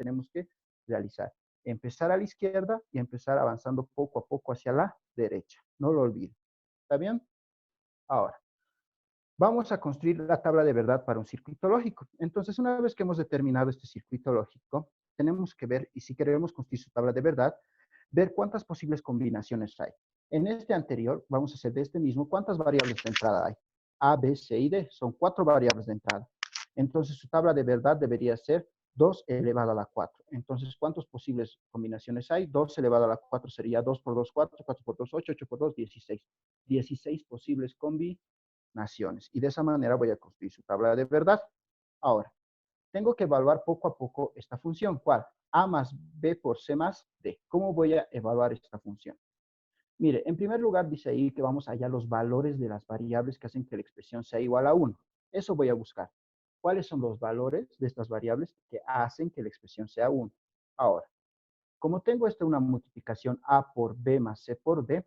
tenemos que realizar. Empezar a la izquierda y empezar avanzando poco a poco hacia la derecha. No lo olviden. ¿Está bien? Ahora, vamos a construir la tabla de verdad para un circuito lógico. Entonces, una vez que hemos determinado este circuito lógico, tenemos que ver, y si queremos construir su tabla de verdad, ver cuántas posibles combinaciones hay. En este anterior, vamos a hacer de este mismo, ¿cuántas variables de entrada hay? A, B, C y D. Son 4 variables de entrada. Entonces, su tabla de verdad debería ser 2 elevado a la 4. Entonces, ¿cuántas posibles combinaciones hay? 2 elevado a la 4 sería 2 por 2, 4, 4 por 2, 8, 8 por 2, 16. 16 posibles combinaciones. Y de esa manera voy a construir su tabla de verdad. Ahora, tengo que evaluar poco a poco esta función. ¿Cuál? A más B por C más D. ¿Cómo voy a evaluar esta función? Mire, en primer lugar dice ahí que vamos a hallar los valores de las variables que hacen que la expresión sea igual a 1. Eso voy a buscar. ¿Cuáles son los valores de estas variables que hacen que la expresión sea 1? Ahora, como tengo esta una multiplicación A por B más C por D,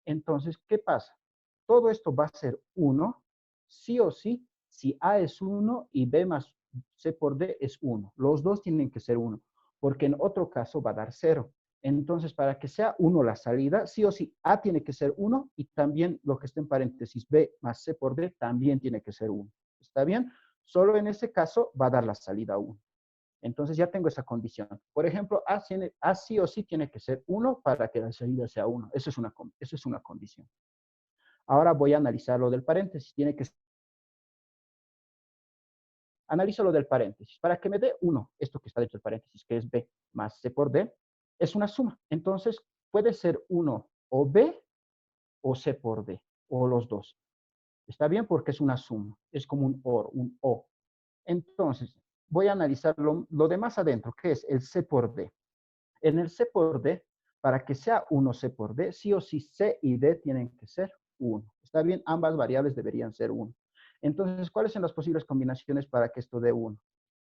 entonces, ¿qué pasa? Todo esto va a ser 1, sí o sí, si A es 1 y B más C por D es 1. Los dos tienen que ser 1, porque en otro caso va a dar 0. Entonces, para que sea 1 la salida, sí o sí, A tiene que ser 1 y también lo que está en paréntesis B más C por D también tiene que ser 1. ¿Está bien? Solo en ese caso va a dar la salida 1. Entonces ya tengo esa condición. Por ejemplo, A sí o sí tiene que ser 1 para que la salida sea 1. Eso es una condición. Ahora voy a analizar lo del paréntesis. Analizo lo del paréntesis. Para que me dé 1, esto que está dentro del paréntesis, que es B más C por D, es una suma. Entonces, puede ser 1 o B o C por D, o los dos. ¿Está bien? Porque es una suma. Es como un OR, un O. Entonces, voy a analizar lo de más adentro, que es el C por D. En el C por D, para que sea 1 C por D, sí o sí C y D tienen que ser 1. ¿Está bien? Ambas variables deberían ser 1. Entonces, ¿cuáles son las posibles combinaciones para que esto dé 1?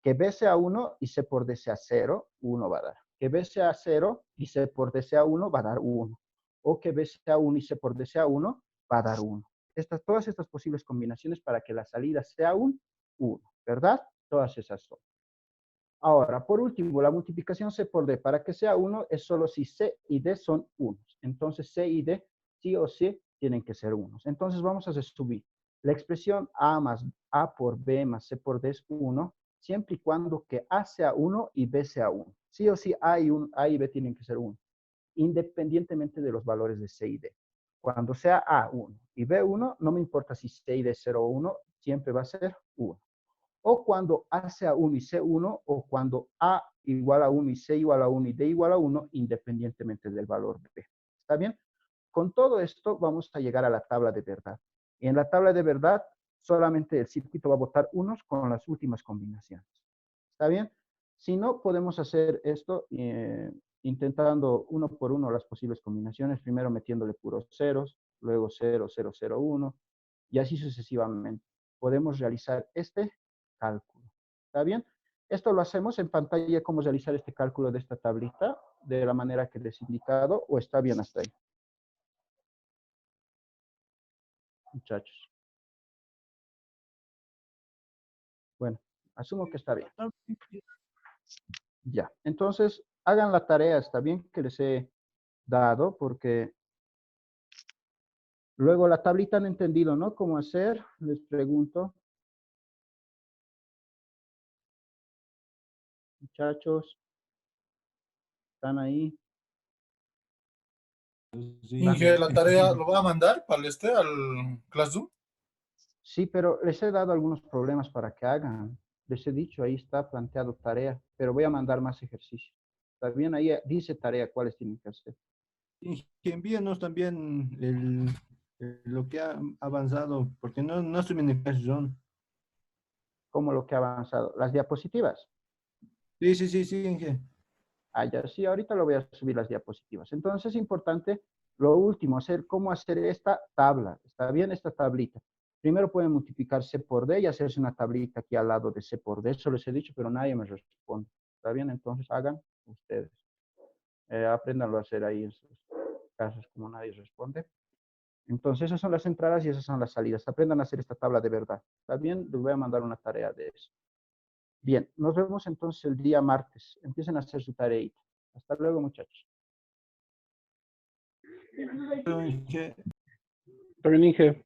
Que B sea 1 y C por D sea 0, 1 va a dar. Que B sea 0 y C por D sea 1, va a dar 1. O que B sea 1 y C por D sea 1, va a dar 1. Todas estas posibles combinaciones para que la salida sea un 1, ¿verdad? Todas esas son. Ahora, por último, la multiplicación C por D, para que sea 1, es solo si C y D son 1. Entonces, C y D, sí o sí, tienen que ser 1. Entonces, vamos a subir. La expresión A más A por B más C por D es 1, siempre y cuando que A sea 1 y B sea 1. Sí o sí, A y B tienen que ser 1, independientemente de los valores de C y D. Cuando sea A 1 y B 1, no me importa si C y D 0 o 1, siempre va a ser 1. O cuando A sea 1 y C 1, o cuando A igual a 1 y C igual a 1 y D igual a 1, independientemente del valor de B. ¿Está bien? Con todo esto vamos a llegar a la tabla de verdad. Y en la tabla de verdad, solamente el circuito va a botar unos con las últimas combinaciones. ¿Está bien? Si no, podemos hacer esto intentando uno por uno las posibles combinaciones, primero metiéndole puros ceros, luego 0, 0, 0, 1, y así sucesivamente. Podemos realizar este cálculo. ¿Está bien? Esto lo hacemos en pantalla, cómo realizar este cálculo de esta tablita de la manera que les he indicado, o está bien hasta ahí, muchachos. Bueno, asumo que está bien. Ya, entonces hagan la tarea, está bien que les he dado, porque luego la tablita han entendido, ¿no? ¿Cómo hacer? Les pregunto, muchachos, ¿están ahí? Inge, la tarea lo va a mandar para al Classroom. Sí, pero les he dado algunos problemas para que hagan. Les he dicho, ahí está planteado tarea, pero voy a mandar más ejercicios. Está bien, ahí dice tarea, cuáles tienen que hacer. Y que envíenos también lo que ha avanzado, porque no estoy en el Classroom. ¿Cómo lo que ha avanzado? Las diapositivas. Sí, sí, sí, sí, Inge. Ah, ya, sí, ahorita lo voy a subir las diapositivas. Entonces es importante lo último, hacer cómo hacer esta tabla. ¿Está bien? Esta tablita. Primero pueden multiplicar C por D y hacerse una tablita aquí al lado de C por D. Eso les he dicho, pero nadie me responde. ¿Está bien? Entonces hagan ustedes. Apréndanlo a hacer ahí en sus casos como nadie responde. Entonces esas son las entradas y esas son las salidas. Aprendan a hacer esta tabla de verdad. ¿Está bien? Les voy a mandar una tarea de eso. Bien, nos vemos entonces el día martes. Empiecen a hacer su tareita. Hasta luego, muchachos. Inge. Pero Inge.